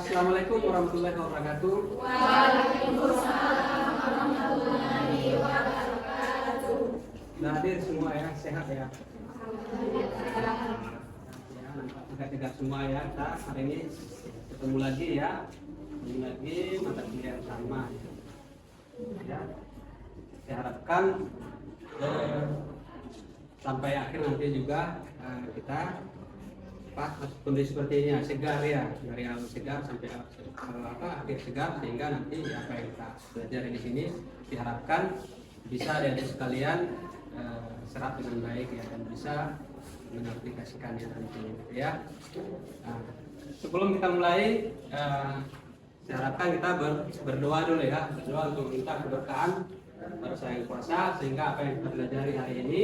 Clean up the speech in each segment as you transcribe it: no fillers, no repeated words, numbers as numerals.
Assalamualaikum warahmatullahi wabarakatuh. Waalaikumsalam warahmatullahi wabarakatuh. Sudah hadir semua ya, sehat ya. Ya, nampak tegak semua ya. Kita hari ini ketemu lagi ya. Ketemu lagi mata kuliah yang sama ya. Ya. Saya harapkan sampai akhir nanti juga kita masuk kondisi seperti ini ya, segar ya, dari awal segar sampai akhir segar, sehingga nanti apa yang kita pelajari di sini diharapkan bisa adik-adik sekalian serap dengan baik ya, dan bisa mengaplikasikannya nanti ya. Nah, sebelum kita mulai, saya harapkan kita berdoa dulu ya, berdoa untuk minta keberkahan pada Sang Yang Kuasa, sehingga apa yang kita pelajari hari ini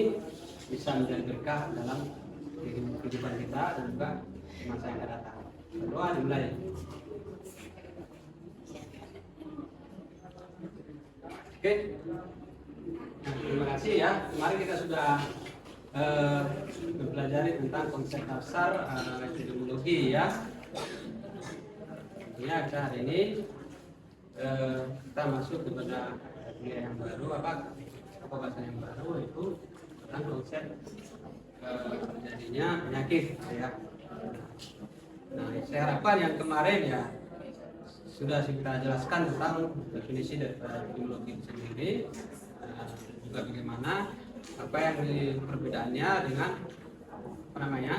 bisa menjadi berkah dalam kehidupan kita dan juga masa yang akan datang. Berdoa dimulai. Oke. Nah, terima kasih ya. Kemarin kita sudah mempelajari tentang konsep dasar epidemiologi ya. Tentunya kita hari ini kita masuk kepada kuliah yang baru, apa bahasa yang baru, itu tentang konsep terjadinya penyakit ya. Nah, saya harapkan yang kemarin ya sudah kita jelaskan tentang definisi dari epidemiologi itu sendiri, juga bagaimana apa yang perbedaannya dengan apa namanya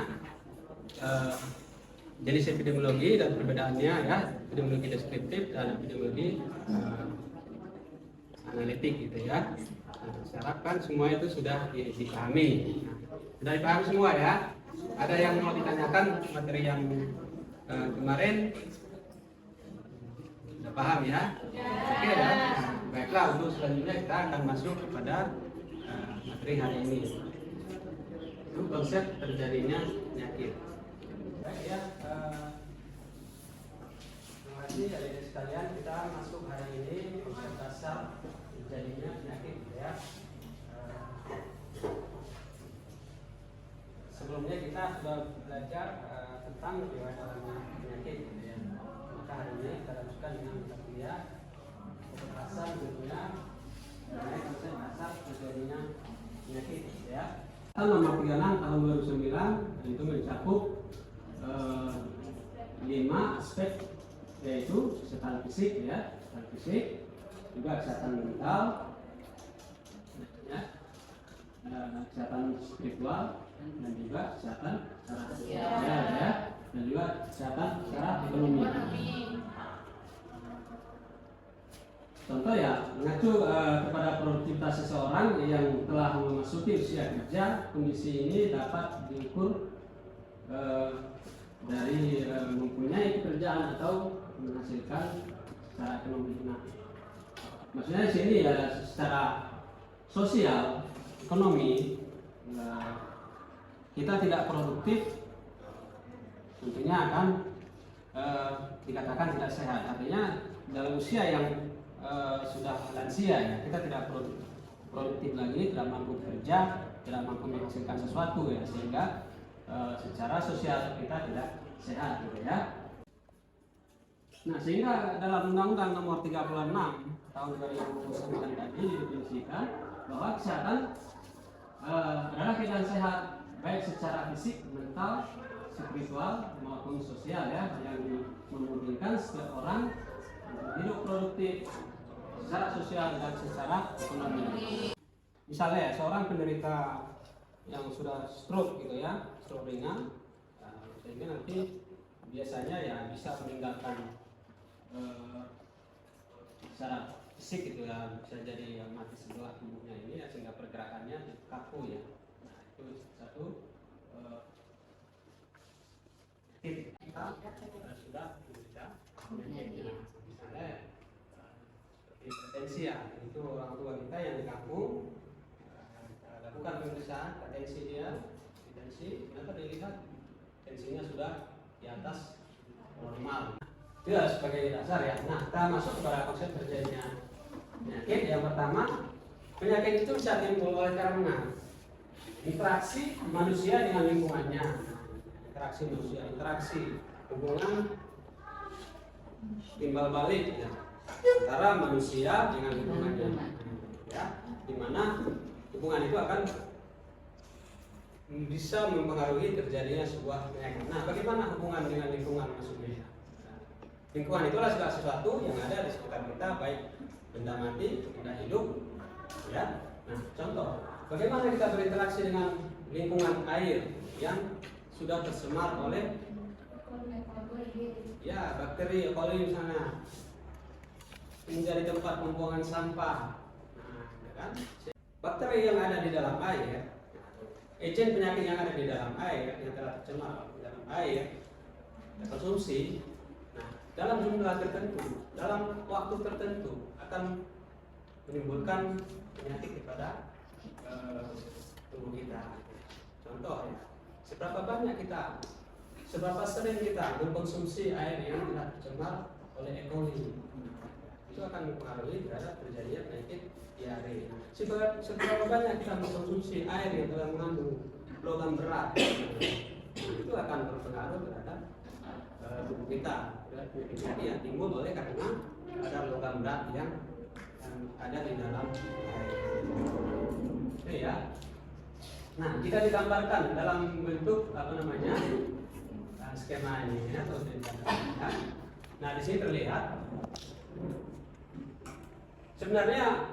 jenis epidemiologi dan perbedaannya ya, epidemiologi deskriptif dan epidemiologi analitik gitu ya. Nah, saya harapkan semua itu sudah dipahami. Sudah dipahami semua ya. Ada yang mau ditanyakan materi yang kemarin? Sudah paham ya? Oke ya. Nah, baiklah, untuk selanjutnya kita akan masuk kepada materi hari ini. Itu konsep terjadinya penyakit. Baik ya. Terima kasih adik-adik sekalian. Kita masuk hari ini konsep dasar terjadinya penyakit ya. Sebelumnya kita sudah belajar tentang riwayat alamiah penyakit gitu ya. Maka hari ini kita lanjutkan dengan mata kuliah kekerasan tentunya mengenai konsep dasar terjadinya penyakit gitu ya. Nomor 36 tahun 2009 itu mencakup 5 aspek, yaitu kesehatan fisik ya, kesehatan fisik, juga kesehatan mental, ya, kesehatan spiritual, dan juga kesehatan secara sosial ya, dan juga kesehatan secara ekonomi. Contoh ya, mengacu kepada produktivitas seseorang yang telah memasuki usia kerja, kondisi ini dapat diukur dari mempunyai pekerjaan atau menghasilkan secara ekonomi. Nah, maksudnya di sini ya secara sosial, ekonomi, kita tidak produktif, tentunya akan dikatakan tidak sehat. Artinya dalam usia yang sudah lansia ya, kita tidak produktif lagi, tidak mampu bekerja, tidak mampu menghasilkan sesuatu ya, sehingga secara sosial kita tidak sehat gitu ya. Nah, sehingga dalam Undang-Undang Nomor 36 tahun 2009 tadi didefinisikan bahwa kesehatan adalah keadaan sehat baik secara fisik, mental, spiritual maupun sosial ya, yang memungkinkan setiap orang hidup produktif secara sosial dan secara ekonomi. Misalnya seorang penderita yang sudah stroke gitu ya, stroke ringan, sehingga nanti biasanya ya bisa meninggalkan secara fisik gitu ya, bisa jadi mati sebelah tubuhnya ini ya, sehingga pergerakannya kaku ya. Nah, itu satu tip kita sudah menderita penyakitnya. Misalnya seperti hipertensi ya, itu orang tua kita yang di kampung lakukan pemeriksaan tensi dia, tensi, ternyata dilihat tensinya sudah di atas normal. Itu sebagai dasar ya. Nah, kita masuk kepada konsep terjadinya penyakit. Yang pertama, penyakit itu bisa timbul oleh karena interaksi manusia dengan lingkungannya. Interaksi manusia, interaksi hubungan timbal balik ya, antara manusia dengan lingkungannya, ya, dimana hubungan itu akan bisa mempengaruhi terjadinya sebuah penyakit. Nah, bagaimana hubungan dengan lingkungan maksudnya? Lingkungan itulah segala sesuatu yang ada di sekitar kita, baik benda mati, benda hidup, ya. Nah, contoh, bagaimana kita berinteraksi dengan lingkungan air yang sudah tercemar oleh ya bakteri, E. coli misalnya, menjadi tempat pembuangan sampah. Nah, ya kan? Bakteri yang ada di dalam air, agent penyakit yang ada di dalam air yang telah tercemar di dalam air, konsumsi, nah dalam jumlah tertentu, dalam waktu tertentu akan menimbulkan penyakit kepada tubuh kita. Contoh ya, seberapa sering kita mengkonsumsi air yang telah tercemar oleh E. coli, itu akan mempengaruhi terhadap terjadinya penyakit diare. Seberapa banyak kita mengkonsumsi air yang telah mengandung logam berat, itu akan berpengaruh terhadap tubuh kita. Penyakit yang timbul oleh karena ada logam berat yang ada di dalam air. Oke ya. Nah, jika digambarkan dalam bentuk skema ini atau ya. Nah, di sini terlihat sebenarnya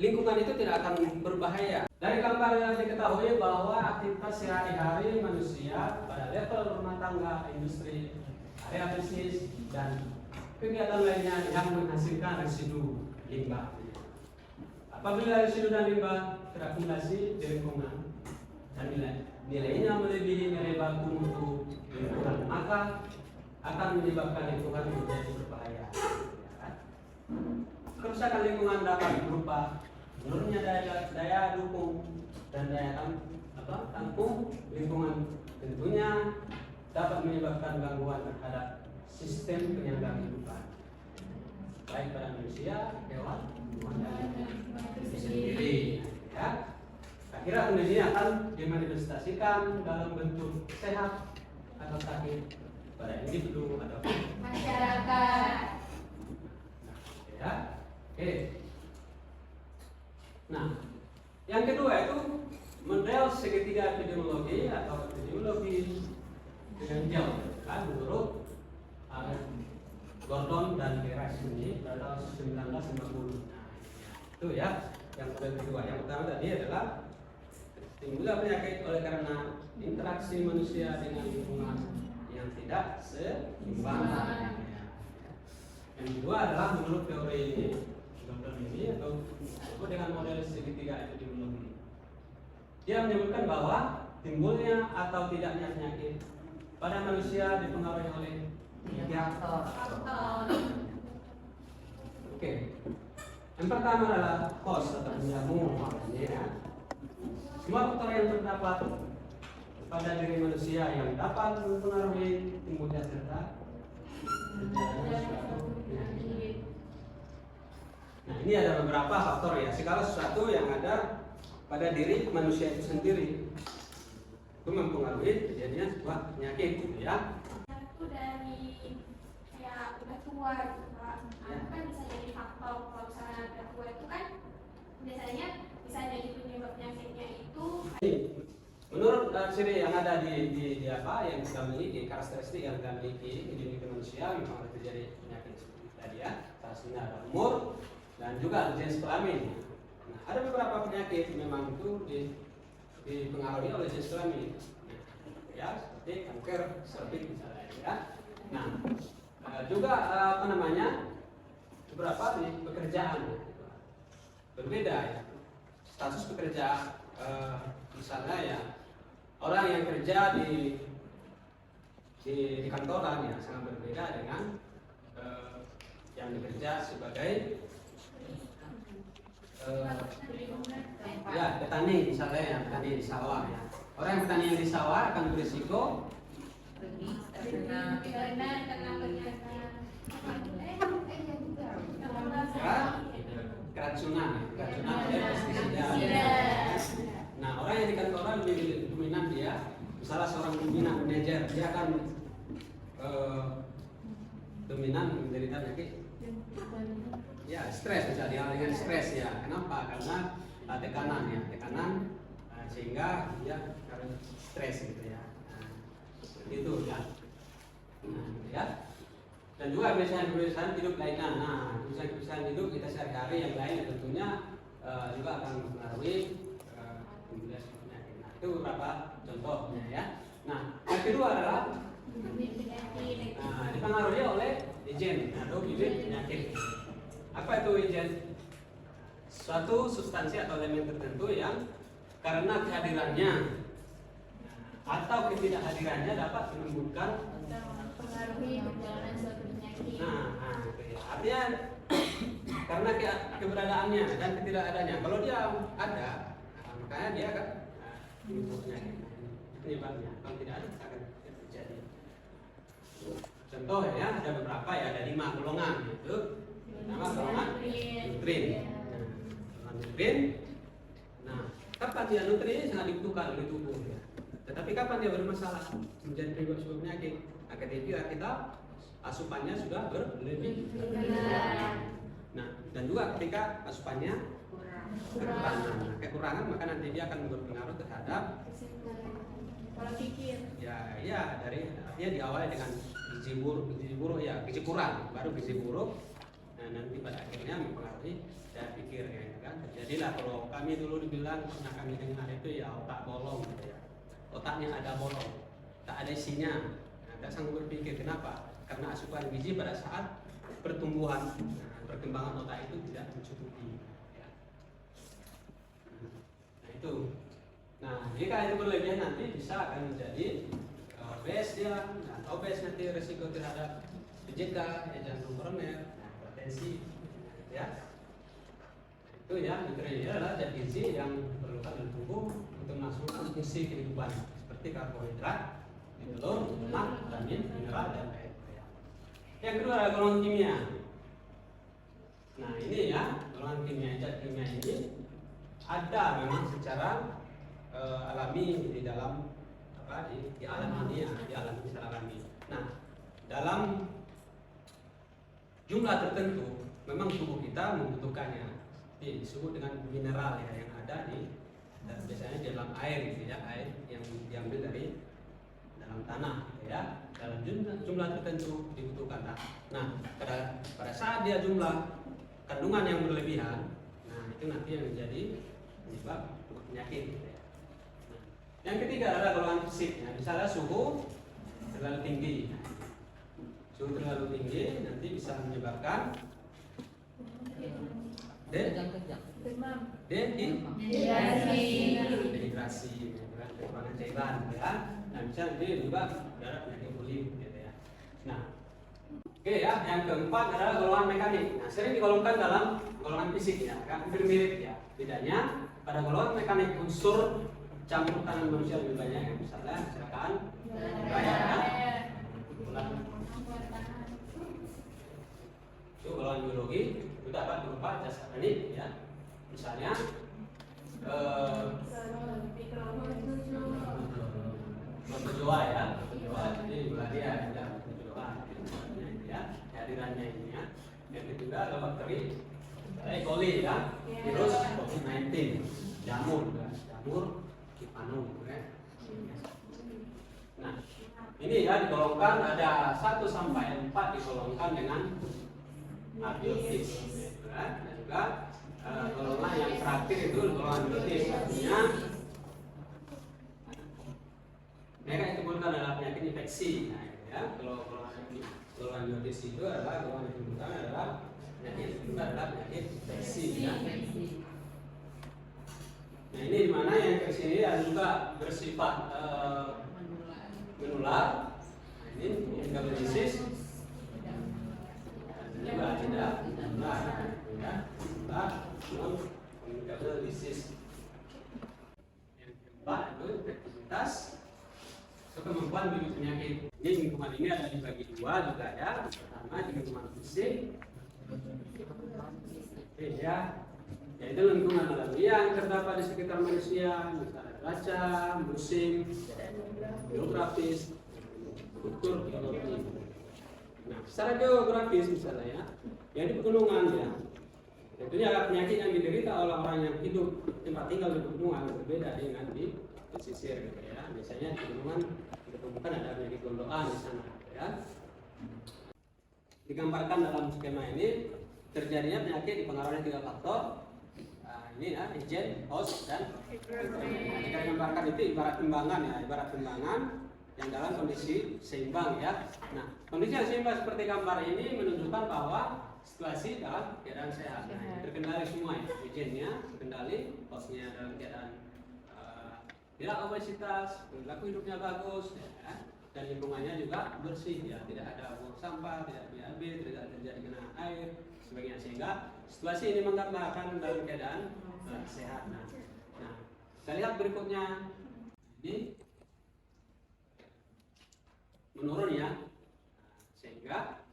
lingkungan itu tidak akan berbahaya. Dari gambar yang diketahui bahwa aktivitas sehari-hari manusia pada level rumah tangga, industri, area bisnis, dan kegiatan lainnya yang menghasilkan residu limbah. Apabila residu dan limbah terakumulasi di lingkungan dan nilainya melebihi nilai baku mutu lingkungan, maka akan menyebabkan lingkungan menjadi berbahaya. Kerusakan lingkungan dapat berupa menurunnya daya dukung dan daya tampung lingkungan, tentunya dapat menyebabkan gangguan terhadap sistem penyangga kehidupan, baik pada manusia, hewan, dan itu sendiri. Ya, akhirnya kondisi akan dimanifestasikan dalam bentuk sehat atau sakit pada individu atau masyarakat. Ya, oke. Nah, yang kedua itu model segitiga epidemiologi atau epidemiologi dengan jauh, kan, menurut Gordon dan Keras ini pada tahun 1950. Nah, itu ya, yang kedua. Yang pertama tadi adalah timbulnya penyakit oleh karena interaksi manusia dengan lingkungan yang tidak seimbang. Yang kedua adalah menurut teori ini, Gordon ini atau disebut dengan model segitiga epidemiologi. Dia menyebutkan bahwa timbulnya atau tidaknya penyakit pada manusia dipengaruhi oleh tiga faktor. Oke. Yang pertama adalah host atau penjamu. Ya. Semua faktor yang terdapat pada diri manusia yang dapat mempengaruhi timbulnya serta terjadinya suatu penyakit. Nah, ini ada beberapa faktor ya, segala sesuatu yang ada pada diri manusia itu sendiri itu mempengaruhi terjadinya sebuah penyakit, gitu ya. Itu dari kayak udah tua gitu Pak. Nah, kan bisa jadi faktor kalau misalnya udah tua itu kan biasanya bisa jadi penyebab penyakitnya itu. Menurut ciri yang ada di apa yang kita miliki, karakteristik yang kita miliki di diri manusia memang terjadi penyakit seperti tadi ya. Salah satunya ada umur dan juga jenis kelamin. Nah, ada beberapa penyakit memang itu dipengaruhi oleh jenis kelamin. Ya, seperti kanker serviks misalnya ya. Nah, juga beberapa di pekerjaan berbeda ya. Status pekerja misalnya ya, orang yang kerja di kantoran ya sangat berbeda dengan yang bekerja sebagai ya petani misalnya ya, petani di sawah ya. Orang yang petani yang di sawah akan berisiko Karena keracunan oleh pestisida. Nah, orang yang di kantoran lebih dominan dia, misalnya seorang pimpinan manajer, dia akan dengan menderita penyakit ya stres, bisa diawali dengan stres ya. Kenapa? Karena tekanan ya, sehingga dia karena stres gitu ya. Nah, seperti itu ya. Nah, ya. Dan juga kebiasaan hidup lainnya. Nah, kebiasaan hidup kita sehari-hari yang lain tentunya juga akan mempengaruhi penyakit. Nah, itu beberapa contohnya ya. Nah, yang kedua adalah dipengaruhi oleh ijen atau bibit penyakit. Apa itu ijen? Suatu substansi atau elemen tertentu yang karena kehadirannya atau ketidakhadirannya dapat menimbulkan mempengaruhi perjalanan suatu penyakit. Nah, itu ya. Artinya karena keberadaannya dan ketidakadanya. Kalau dia ada, makanya dia akan menimbulkan penyakit. Penyebabnya. Kalau tidak ada, akan terjadi. Contoh ya, ada beberapa ya, ada 5 golongan yaitu nama golongan nutrin. Golongan nutrin. Nah, kapan dia nutrin ini sangat dibutuhkan oleh tubuh ya. Tetapi kapan dia bermasalah menjadi penyebab suatu penyakit? Nah, ketika kita asupannya sudah berlebih. Nah, dan juga ketika asupannya kekurangan, maka nanti dia akan berpengaruh terhadap pola pikir. Ya, dari artinya diawali dengan gizi buruk ya, gizi kurang, baru gizi buruk. Nah, nanti pada akhirnya mempengaruhi daya pikir ya kan. Jadilah kalau kami dulu dibilang pernah kami dengar itu ya otak bolong gitu ya. Otaknya ada bolong, tak ada isinya. Nah, tak sanggup berpikir. Kenapa? Karena asupan gizi pada saat pertumbuhan, perkembangan otak itu tidak mencukupi. Ya. Nah itu. Nah jika itu berlebihan nanti bisa akan menjadi obes dia. Nah, obes nanti resiko terhadap PJK, jantung koroner, hipertensi, ya. Itu ya, nutrisi adalah zat gizi yang diperlukan oleh tubuh untuk masukkan fungsi kehidupan seperti karbohidrat, telur, lemak, vitamin, mineral dan air. Yang kedua adalah golongan kimia. Nah ini ya, golongan kimia, zat kimia ini ada memang secara alami di dalam di alam ini ya, di alam secara alami. Nah dalam jumlah tertentu memang tubuh kita membutuhkannya. Ini disebut dengan mineral ya yang ada dan biasanya di dalam air gitu ya, air yang diambil dari dalam tanah gitu ya, dalam jumlah tertentu dibutuhkan. Nah pada saat dia jumlah kandungan yang berlebihan, nah itu nanti yang menjadi penyebab penyakit gitu ya. Nah, yang ketiga adalah golongan fisik ya. Misalnya suhu terlalu tinggi, suhu terlalu tinggi nanti bisa menyebabkan dehidrasi, kekurangan cairan ya. Nah bisa nanti juga darah penyakit kulit gitu ya. Nah oke ya, yang keempat adalah golongan mekanik. Nah sering digolongkan dalam golongan fisik ya, kan mirip ya. Bedanya pada golongan mekanik unsur campur tangan manusia lebih banyak. Misalnya kecelakaan itu golongan biologi itu dapat berupa jasa klinik ya. Misalnya berdoa ya, jadi dia ya berdoa ya, kehadirannya ini ya. Yang ketiga adalah bakteri E. coli ya, virus COVID-19, jamur kipanum ya. Nah ini ya digolongkan ada 1 sampai 4 digolongkan dengan abiotis ya. Dan juga golongan yang terakhir itu golongan biotis, artinya mereka ditemukan adalah penyakit infeksi. Nah, ya, kalau golongan biotis itu adalah golongan yang ditemukan adalah penyakit infeksi. Ya. Nah ini dimana yang infeksi ini ada juga bersifat menular. Nah, ini incubable disease. Ini juga tidak menular. Ya, incubable disease. Yang keempat itu aktivitas kemampuan bibit penyakit. Ini lingkungan ini ada dibagi 2 juga ya. Pertama di lingkungan fisik. Ya, yaitu lingkungan alami yang terdapat di sekitar manusia, misalnya cuaca, musim, geografis, struktur geologi. Nah, secara geografis misalnya ya, yang di pegunungan ya, tentunya penyakit yang diderita oleh orang yang hidup tempat tinggal di pegunungan berbeda dengan di pesisir gitu ya. Biasanya di pegunungan ditemukan ada penyakit gondokan di sana gitu ya. Digambarkan dalam skema ini terjadinya penyakit dipengaruhi 3 faktor. Nah, ini ya, agent, host, dan nah, jika digambarkan itu ibarat timbangan ya, ibarat timbangan yang dalam kondisi seimbang ya. Nah, kondisi yang seimbang seperti gambar ini menunjukkan bahwa situasi dalam keadaan sehat. Nah, terkendali semua ya, agentnya terkendali, hostnya dalam keadaan tidak obesitas, perilaku hidupnya bagus ya. Dan lingkungannya juga bersih ya, tidak ada buang sampah, tidak BAB, tidak terjadi genangan air sebagainya, sehingga situasi ini menggambarkan dalam keadaan sehat. Nah, kita lihat berikutnya ini menurun ya, sehingga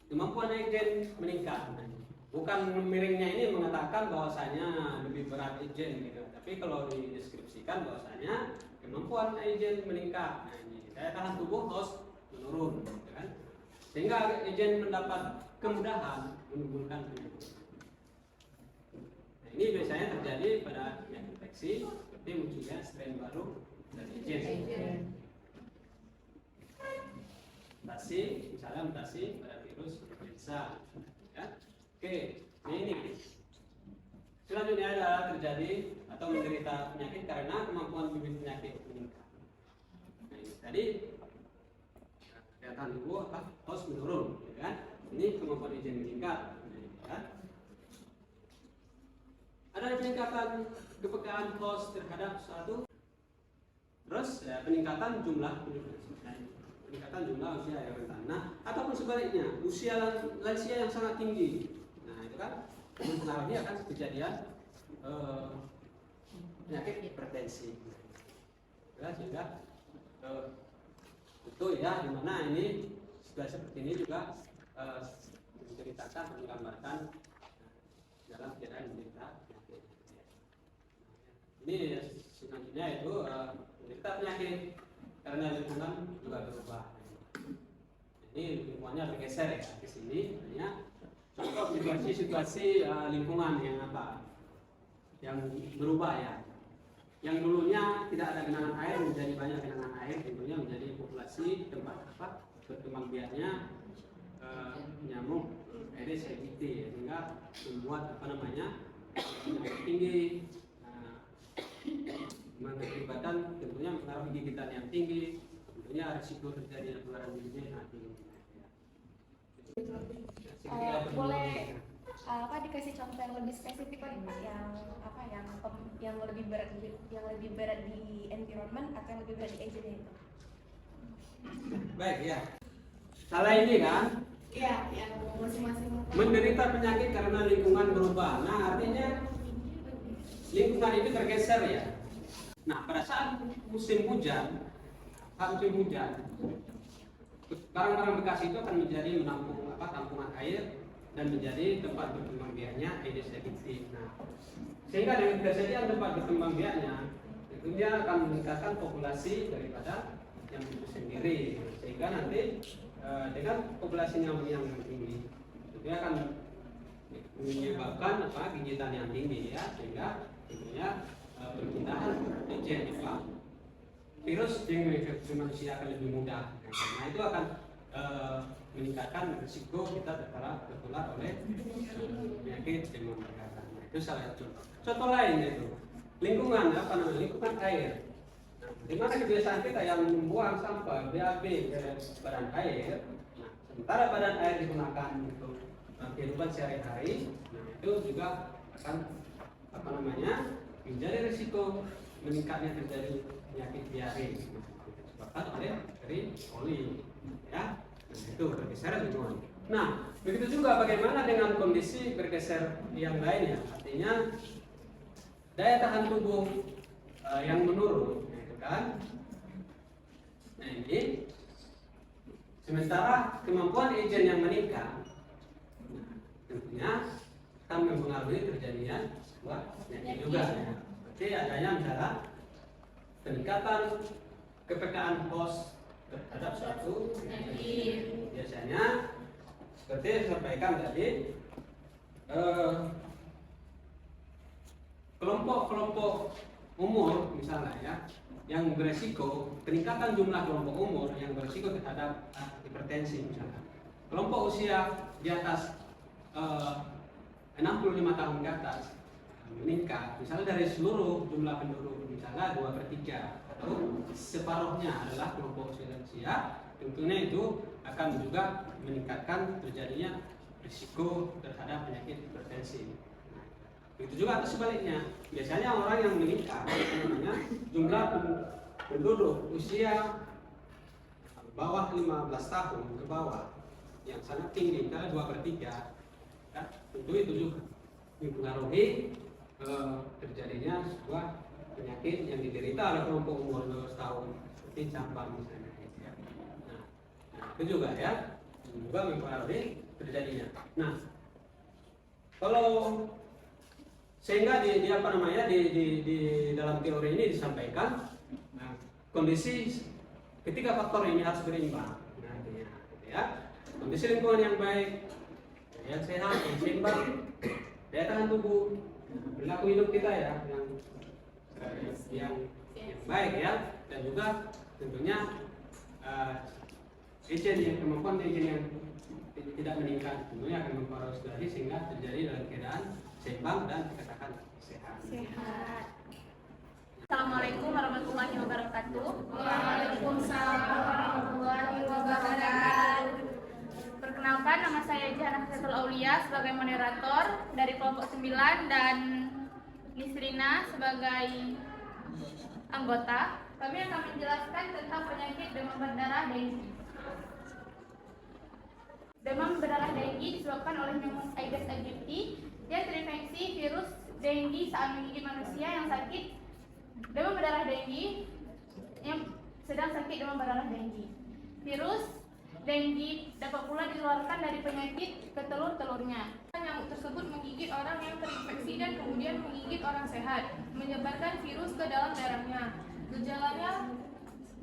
kemampuan agen meningkat. Bukan miringnya ini mengatakan bahwasanya lebih berat agen gitu, tapi kalau dideskripsikan bahwasanya kemampuan agen meningkat. Nah, ini daya tahan tubuh host menurun, gitu kan? Sehingga agen mendapat kemudahan menimbulkan penyakit. Nah, ini biasanya terjadi pada penyakit infeksi seperti munculnya strain baru dari agen. Mutasi, misalnya mutasi pada virus influenza. Ya. Oke, ini selanjutnya adalah terjadi atau menderita penyakit karena kemampuan bibit penyakit meningkat. Nah, ini tadi daya tahan tubuh host menurun, ya kan? Ini kemampuan agen meningkat. Ya. Ada peningkatan kepekaan host terhadap suatu, terus ya, peningkatan jumlah peningkatan jumlah usia yang rentan. Nah, ataupun sebaliknya, usia lansia yang sangat tinggi. Nah, itu kan mempengaruhi akan kejadian penyakit hipertensi. Ya, sehingga itu ya, dimana ini situasi seperti ini juga menceritakan, menggambarkan dalam keadaan menderita penyakit. Ini selanjutnya itu menderita penyakit karena lingkungan juga berubah. Ini lingkungannya bergeser ya ke sini. Hanya contoh situasi lingkungan yang apa? Yang berubah ya. Yang dulunya tidak ada genangan air menjadi banyak genangan air, tentunya menjadi populasi tempat apa? Berkembang biaknya nyamuk Aedes aegypti, sehingga membuat apa namanya tinggi, mengakibatkan tentunya mempengaruhi gigitan yang tinggi, tentunya risiko terjadi penularan bibit tinggi. Boleh dikasih contoh yang lebih spesifik nih Pak, yang lebih berat di environment atau yang lebih berat di agent itu? Baik ya. Salah ini kan? Iya, yang masing-masing menderita penyakit karena lingkungan berubah. Nah, artinya lingkungan itu bergeser ya. Nah, pada saat musim hujan, barang-barang bekas itu akan menjadi menampung tampungan air dan menjadi tempat berkembang biaknya Aedes aegypti. Nah, sehingga dengan ketersediaan tempat berkembang biaknya, tentunya akan meningkatkan populasi daripada yang itu sendiri, sehingga nanti dengan populasi nyamuk yang tinggi, tentunya akan menyebabkan gigitan yang tinggi ya, sehingga tentunya perpindahan agen virus yang menginfeksi manusia akan lebih mudah. Nah, itu akan meningkatkan risiko kita tertular oleh penyakit demam berdarah. Nah, itu salah satu contoh lain yaitu lingkungan lingkungan air. Nah, di mana kebiasaan kita yang membuang sampah BAB ke badan air. Nah, sementara badan air digunakan untuk kehidupan sehari-hari, nah, itu juga akan menjadi risiko meningkatnya terjadi penyakit diare disebabkan oleh dari oli ya. Nah, itu bergeser lingkungan. Nah, begitu juga bagaimana dengan kondisi bergeser yang lainnya, artinya daya tahan tubuh yang menurun, nah, itu kan. Nah, ini sementara kemampuan agen yang meningkat, nah, tentunya akan mempengaruhi terjadinya sebuah penyakit juga ya. Berarti adanya misalnya peningkatan kepekaan host terhadap suatu penyakit. Biasanya seperti yang disampaikan tadi, kelompok-kelompok umur misalnya ya, yang beresiko, peningkatan jumlah kelompok umur yang beresiko terhadap hipertensi misalnya. Kelompok usia di atas 65 tahun ke atas meningkat, misalnya dari seluruh jumlah penduduk misalnya 2/3 atau separuhnya adalah kelompok usia lansia, tentunya itu akan juga meningkatkan terjadinya risiko terhadap penyakit hipertensi. Begitu juga atau sebaliknya, biasanya orang yang meningkat jumlah penduduk usia bawah 15 tahun ke bawah yang sangat tinggi, misalnya 2/3, ya, tentu itu juga mempengaruhi terjadinya sebuah penyakit yang diderita oleh kelompok umur 12 tahun seperti campak misalnya. Nah, itu juga ya, juga mempengaruhi terjadinya. Nah, kalau sehingga di dalam teori ini disampaikan, nah, kondisi ketiga faktor ini harus berimbang. Nah, ya, kondisi lingkungan yang baik, yang sehat, yang seimbang, daya tahan tubuh, perilaku hidup kita ya, yang baik ya, dan juga tentunya kemampuan agent yang tidak meningkat, tentunya akan mempengaruhi sehingga terjadi dalam keadaan seimbang dan dikatakan sehat. Assalamualaikum warahmatullahi wabarakatuh. Waalaikumsalam warahmatullahi wabarakatuh. Perkenalkan, nama saya Jahana Hasatul Aulia sebagai moderator dari kelompok 9 dan Nisrina sebagai anggota. Kami akan menjelaskan tentang penyakit demam berdarah dengue. Demam berdarah dengue disebabkan oleh nyamuk Aedes aegypti yang terinfeksi virus dengue saat menggigit manusia yang sakit demam berdarah dengue, yang sedang sakit demam berdarah dengue. Virus dengue dapat pula ditularkan dari penyakit ke telur-telurnya. Nyamuk tersebut menggigit orang yang terinfeksi dan kemudian menggigit orang sehat, menyebarkan virus ke dalam darahnya. Gejalanya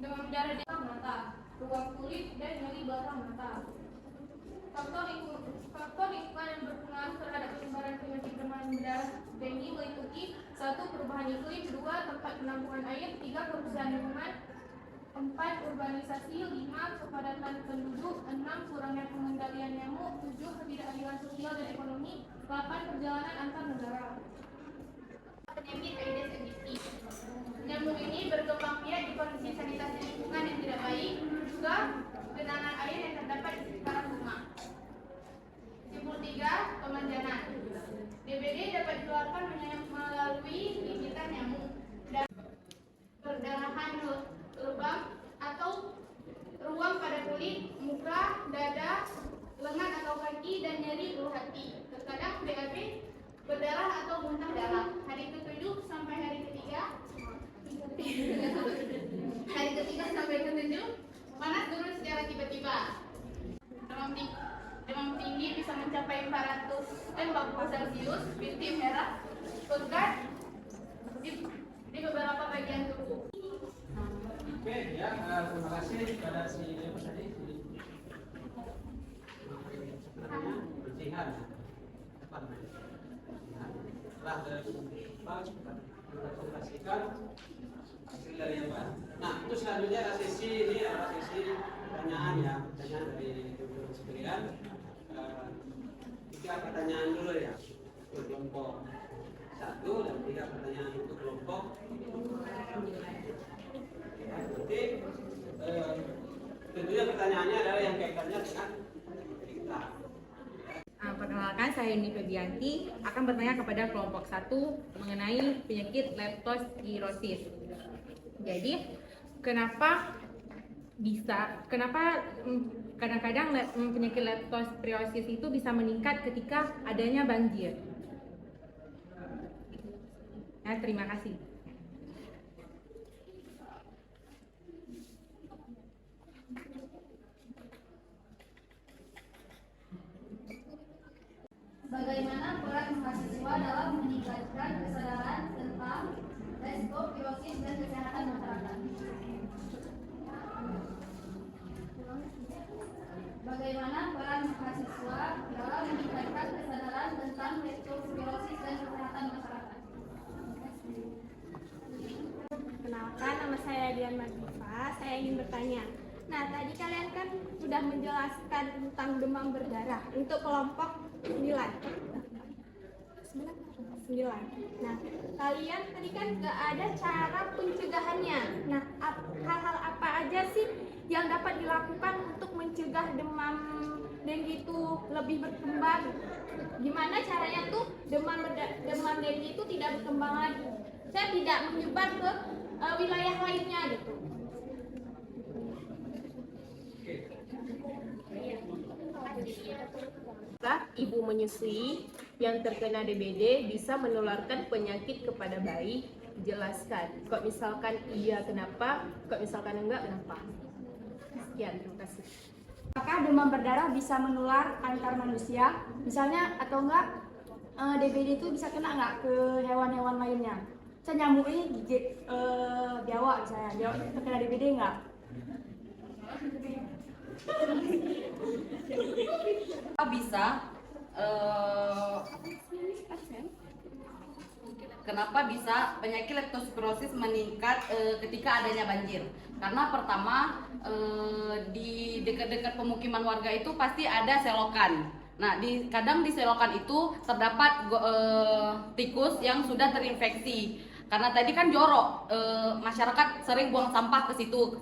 demam berdarah dengue, mata, ruam kulit, dan nyeri batang mata. Faktor lingkungan yang berpengaruh terhadap penyebaran penyakit demam berdarah dengue meliputi 1. Perubahan iklim, 2. Tempat penampungan air, 3. Kerusakan lingkungan, 4. Urbanisasi, 5. Kepadatan penduduk, 6. Kurangnya pengendalian nyamuk, 7. Ketidakadilan sosial dan ekonomi, 8. Perjalanan antar negara. Penyakit Aedes aegypti. Nyamuk ini berkembang biak di kondisi sanitasi lingkungan yang tidak baik, juga genangan air yang terdapat di sekitaran rumah. Simpul 3. Pemanjanan. DBD dapat ditularkan melalui gigitan nyamuk dan perdarahan lebam atau ruam pada kulit, muka, dada, lengan atau kaki, dan nyeri ulu hati. Terkadang BAB berdarah atau muntah darah. Hari ke-7 sampai hari ke-3 sampai ke-7 panas turun secara tiba-tiba. Demam tinggi bisa mencapai 440 Celcius, bintik merah, pekat di beberapa bagian tubuh. Oke ya, terima kasih kepada si apa tadi? Bersihan. Apa namanya? Setelah konsultasikan hasil dari apa? Nah, itu selanjutnya ada sesi ini, ada sesi pertanyaan ya, pertanyaan dari teman-teman sekalian. 3 pertanyaan dulu ya untuk kelompok 1 dan 3 pertanyaan untuk kelompok. Nanti tentunya pertanyaannya adalah yang kaitannya dengan kita. Perkenalkan, saya Indi Febianti akan bertanya kepada kelompok 1 mengenai penyakit leptospirosis. Jadi, kenapa kadang-kadang penyakit leptospirosis itu bisa meningkat ketika adanya banjir? Ya, terima kasih. Bagaimana peran mahasiswa dalam meningkatkan kesadaran tentang leptospirosis dan kesehatan masyarakat? Bagaimana peran mahasiswa dalam meningkatkan kesadaran tentang leptospirosis dan kesehatan masyarakat? Kenalkan, nama saya Dian Madifa. Saya ingin bertanya. Nah, tadi kalian kan sudah menjelaskan tentang demam berdarah untuk kelompok 9. Nah, kalian tadi kan nggak ada cara pencegahannya. Nah, hal-hal apa aja sih yang dapat dilakukan untuk mencegah demam dengue itu lebih berkembang? Gimana caranya tuh demam dengue itu tidak berkembang lagi? Saya tidak menyebar ke wilayah lainnya gitu. Ibu menyusui yang terkena DBD bisa menularkan penyakit kepada bayi. Jelaskan. Kok misalkan iya kenapa, kok misalkan enggak kenapa. Sekian, terima kasih. Apakah demam berdarah bisa menular antar manusia? Misalnya atau enggak DBD itu bisa kena enggak ke hewan-hewan lainnya? Misalnya nyamuk ini gigit biawak misalnya, biawak itu terkena DBD enggak? Kenapa bisa penyakit leptospirosis meningkat ketika adanya banjir? Karena pertama di dekat-dekat pemukiman warga itu pasti ada selokan. Nah, kadang di selokan itu terdapat tikus yang sudah terinfeksi. Karena tadi kan jorok, masyarakat sering buang sampah ke situ,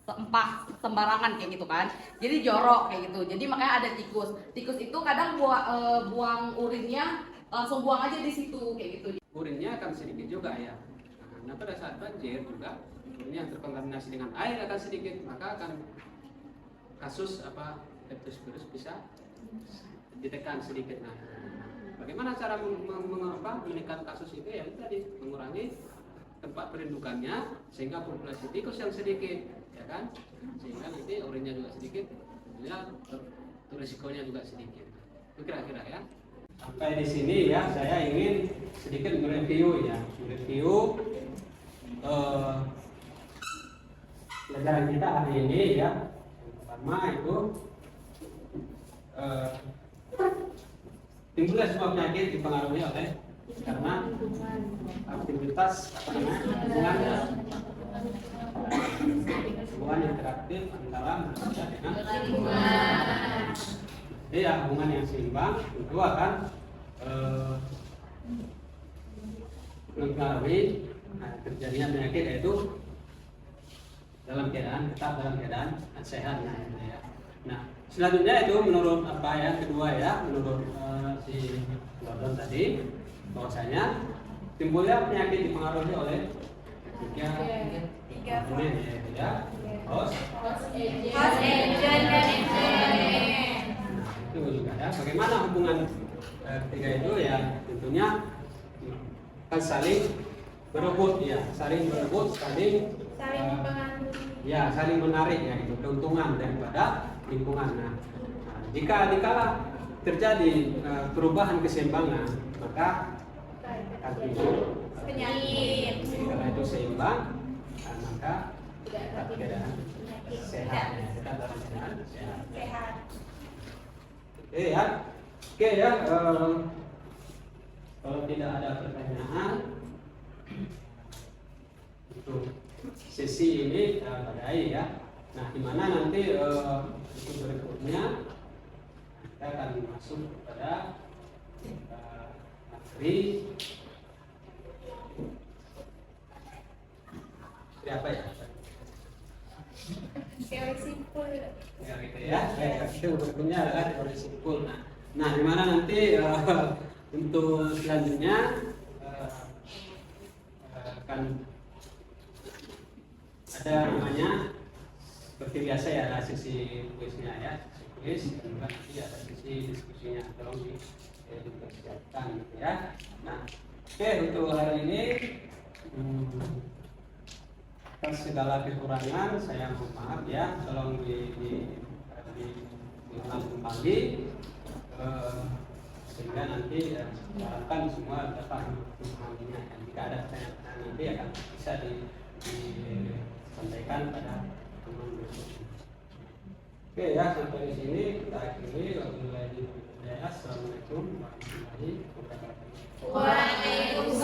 sampah sembarangan kayak gitu kan. Jadi jorok kayak gitu. Jadi makanya ada tikus. Tikus itu kadang buang urinnya langsung buang aja di situ kayak gitu. Urinnya akan sedikit juga ya. Nah, pada saat banjir juga urin yang terkontaminasi dengan air akan sedikit, maka akan kasus leptospirosis bisa ditekan sedikit. Nah, bagaimana cara menekan kasus itu? Ya tadi mengurangi tempat perindukannya sehingga populasi tikus yang sedikit, ya kan? Sehingga nanti urinnya juga sedikit, tentunya risikonya juga sedikit. Itu kira-kira ya. Sampai di sini ya, saya ingin sedikit mereview pelajaran kita hari ini ya. Yang pertama itu timbulnya sebuah penyakit dipengaruhi oleh karena aktivitas hubungan interaktif antara manusia dengan lingkungan. Ya, hubungan yang seimbang itu akan mempengaruhi terjadinya penyakit, yaitu dalam keadaan sehat. Nah, selanjutnya itu menurut kedua ya, menurut si Gordon tadi, bahwasanya timbulnya penyakit dipengaruhi oleh tiga komponen ya, host agent dan itu juga ya. Bagaimana hubungan ketiga itu ya, tentunya akan saling berebut, saling saling menarik ya, itu keuntungan daripada lingkungan. Nah, jika terjadi perubahan keseimbangan, maka akan timbul penyakit. Karena itu seimbang, maka tetap keadaan sehat. Oke ya. Kalau tidak ada pertanyaan untuk sesi ini kita badai ya. Nah, di mana nanti untuk berikutnya kita akan masuk kepada materi apa ya? Teori simpul. Ya gitu ya. Itu berikutnya adalah teori simpul. Nah, di mana nanti untuk selanjutnya akan ada namanya seperti biasa ya, ada sesi kuisnya ya, sesi kuis, dan nanti ada sesi diskusinya. Tolong dipersiapkan gitu ya. Nah, oke, untuk hari ini atas segala kekurangan saya mohon maaf ya, tolong diulang kembali sehingga nanti diharapkan semua dapat memahaminya. Dan jika ada pertanyaan nanti akan bisa disampaikan pada teman berikutnya. Oke ya, sampai di sini kita akhiri. Wabillahi taufiq. Assalamualaikum warahmatullahi wabarakatuh. Waalaikumsalam.